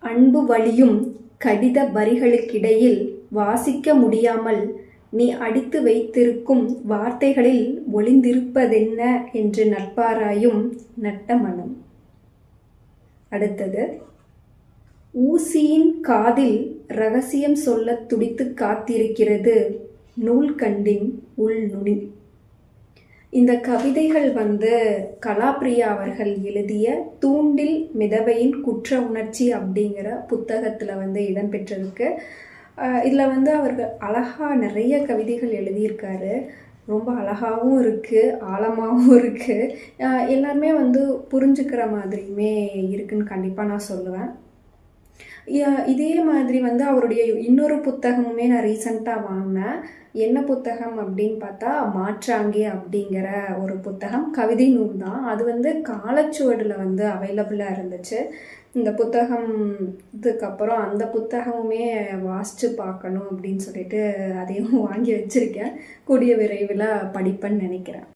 அன்பு வழியும் கடித வரிகளுக்கிடையில் வாசிக்க முடியாமல் நீ அடித்து வைத்திருக்கும் வார்த்தைகளில் ஒளிந்திருப்பதென்ன என்று நட்பாராயும் நட்ட மனம். அடுத்தது, ஊசியின் காதில் ரகசியம் சொல்லத் துடித்து காத்திருக்கிறது நூல்கண்டின் உள்நுனி. இந்த கவிதைகள் கலாப்ரியா அவர்கள் எழுதிய தூண்டில் மிதவையின் குற்ற உணர்ச்சி அப்படிங்கிற புத்தகத்தில் இடம்பெற்றிருக்கு. இதில் அவர்கள் அழகாக நிறைய கவிதைகள் எழுதியிருக்காரு. ரொம்ப அழகாகவும் இருக்குது, ஆழமாகவும் இருக்குது. எல்லாருமே புரிஞ்சுக்கிற மாதிரியுமே இருக்குன்னு கண்டிப்பாக நான் சொல்லுவேன். இதே மாதிரி அவருடைய இன்னொரு புத்தகமுமே நான் ரீசண்டாக வாங்கினேன். என்ன புத்தகம் அப்படின்னு பார்த்தா மாற்றாங்கே அப்படிங்கிற ஒரு புத்தகம், கவிதை நூல் தான். அது காலச்சுவடில் அவைலபிளாக இருந்துச்சு. இந்த புத்தகம் இதுக்கப்புறம் அந்த புத்தகமுமே வாசித்து பார்க்கணும் அப்படின்னு சொல்லிட்டு அதையும் வாங்கி வச்சுருக்கேன். கூடிய விரைவில் படிப்பேன்னு நினைக்கிறேன்.